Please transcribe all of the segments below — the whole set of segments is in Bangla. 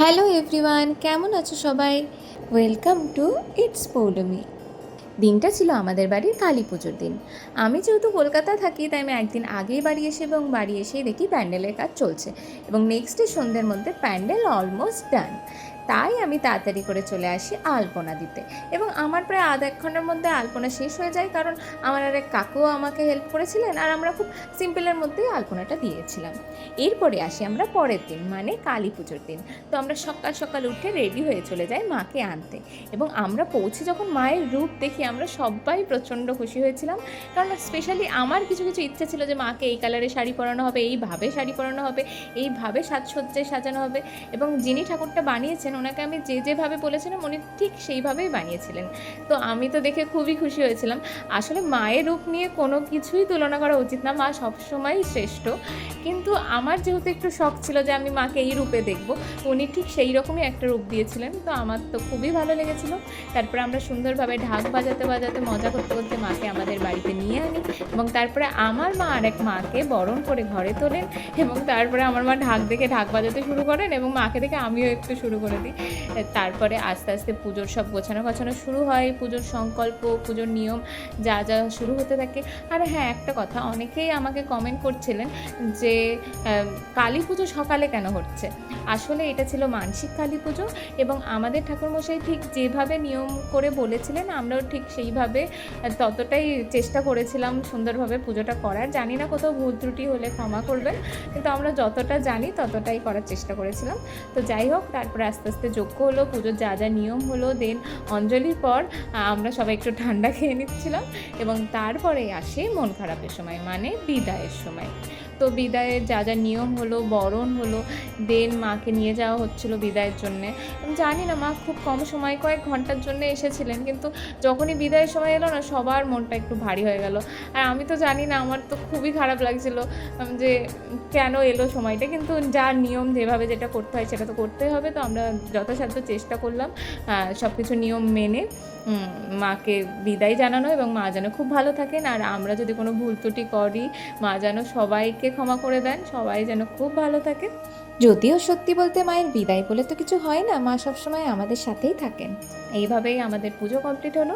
হ্যালো এভরিওয়ান, কেমন আছো সবাই? Welcome to it's Poulami. দিনটা ছিল আমাদের বাড়ির কালী পুজোর দিন। আমি যেহেতু কলকাতায় থাকি, তাই আমি একদিন আগেই বাড়ি এসে এবং বাড়ি এসেই দেখি প্যান্ডেলের কাজ চলছে এবং নেক্সট ডে সন্ধ্যের মধ্যে প্যান্ডেল অলমোস্ট ডান। তাই আমি তাড়াতাড়ি করে চলে আসি আলপনা দিতে এবং আমার প্রায় আধ এক ঘন্টার মধ্যে আলপনা শেষ হয়ে যায়, কারণ আমার আর এক কাকুও আমাকে হেল্প করেছিলেন আর আমরা খুব সিম্পলের মধ্যেই আলপনাটা দিয়েছিলাম। এরপরে আসি আমরা পরের দিন, মানে কালী পুজোর দিন। তো আমরা সকাল সকাল উঠে রেডি হয়ে চলে যাই মাকে আনতে এবং আমরা পৌঁছে যখন মায়ের রূপ দেখি আমরা সবাই প্রচণ্ড খুশি হয়েছিলাম, কারণ স্পেশালি আমার কিছু কিছু ইচ্ছে ছিল যে মাকে এই কালারের শাড়ি পরানো হবে, এইভাবে শাড়ি পরানো হবে, এইভাবে সাজসজ্জায় সাজানো হবে এবং যিনি ঠাকুরটা বানিয়েছেন ওনাকে আমি যেভাবে বলেছিলাম উনি ঠিক সেইভাবেই বানিয়েছিলেন। তো আমি তো দেখে খুবই খুশি হয়েছিলাম। আসলে মায়ের রূপ নিয়ে কোনো কিছুই তুলনা করা উচিত না, মা সবসময়ই শ্রেষ্ঠ, কিন্তু আমার যেহেতু একটু শখ ছিল যে আমি মাকে এই রূপে দেখবো, উনি ঠিক সেই রকমই একটা রূপ দিয়েছিলেন। তো আমার তো খুবই ভালো লেগেছিলো। তারপরে আমরা সুন্দরভাবে ঢাক বাজাতে বাজাতে মজা করতে করতে মাকে আমাদের বাড়িতে নিয়ে আনি এবং তারপরে আমার মা আর এক মাকে বরণ করে ঘরে তোলেন এবং তারপরে আমার মা ঢাক দেখে ঢাক বাজাতে শুরু করেন এবং মাকে দেখে আমিও একটু শুরু করে দিই। তারপরে আস্তে আস্তে পুজোর সব গোছানো গাছানো শুরু হয়, পুজোর সংকল্প, পুজোর নিয়ম যা যা শুরু হতে থাকে। আর হ্যাঁ, একটা কথা, অনেকেই আমাকে কমেন্ট করছিলেন যে কালী পুজো সকালে কেন হচ্ছে। আসলে এটা ছিল মানসিক কালী পুজো এবং আমাদের ঠাকুরমশাই ঠিক যেভাবে নিয়ম করে বলেছিলেন আমরাও ঠিক সেইভাবে ততটাই চেষ্টা করেছিলাম সুন্দরভাবে পুজোটা করার। জানি না কোথাও ভুল ত্রুটি হলে ক্ষমা করবেন, কিন্তু আমরা যতটা জানি ততটাই করার চেষ্টা করেছিলাম। তো যাই হোক, তারপরে আস্তে আস্তে যজ্ঞ হলো, পুজোর যা যা নিয়ম হলো, দেন অঞ্জলির পর আমরা সবাই একটু ঠান্ডা খেয়ে নিচ্ছিলাম এবং তারপরে আসে মন খারাপের সময়, মানে বিদায়ের সময়। তো বিদায়ের যা যা নিয়ম হলো, বরণ হলো, দেন মাকে নিয়ে যাওয়া হচ্ছিলো বিদায়ের জন্যে। জানি না, মা খুব কম সময়, কয়েক ঘন্টার জন্য এসেছিলেন, কিন্তু যখনই বিদায়ের সময় এলো না, সবার মনটা একটু ভারী হয়ে গেল। আর আমি তো জানি না, আমার তো খুবই খারাপ লাগছিলো যে কেন এলো সময়টা, কিন্তু যা নিয়ম, যেভাবে যেটা করতে হয় সেটা তো করতেই হবে। তো আমরা যথাসাধ্য চেষ্টা করলাম সব কিছু নিয়ম মেনে মাকে বিদায় জানানো এবং মা যেন খুব ভালো থাকেন, আর আমরা যদি কোনো ভুল ত্রুটি করি মা যেন সবাইকে ক্ষমা করে দেন, সবাই যেন খুব ভালো থাকে। যদিও সত্যি বলতে মায়ের বিদায় বলে তো কিছু হয় না, মা সবসময় আমাদের সাথেই থাকেন। এইভাবেই আমাদের পুজো কমপ্লিট হলো।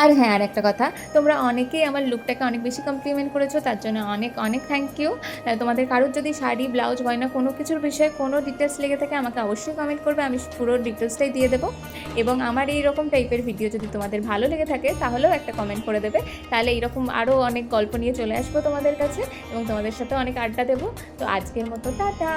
আর হ্যাঁ, আর একটা কথা, তোমরা অনেকেই আমার লুকটাকে অনেক বেশি কমপ্লিমেন্ট করেছো, তার জন্য অনেক অনেক থ্যাংক ইউ। তোমাদের কারোর যদি শাড়ি, ব্লাউজ, গয়না কোনো কিছুর বিষয়ে কোনো ডিটেলস লেগে থাকে আমাকে অবশ্যই কমেন্ট করবে, আমি পুরো ডিটেলসটাই দিয়ে দেবো। এবং আমার এই রকম টাইপের ভিডিও যদি তোমাদের ভালো লেগে থাকে তাহলেও একটা কমেন্ট করে দেবে, তাহলে এইরকম আরও অনেক গল্প নিয়ে চলে আসবো তোমাদের কাছে এবং তোমাদের সাথে অনেক আড্ডা দেবো। তো আজকের মতো টাটা।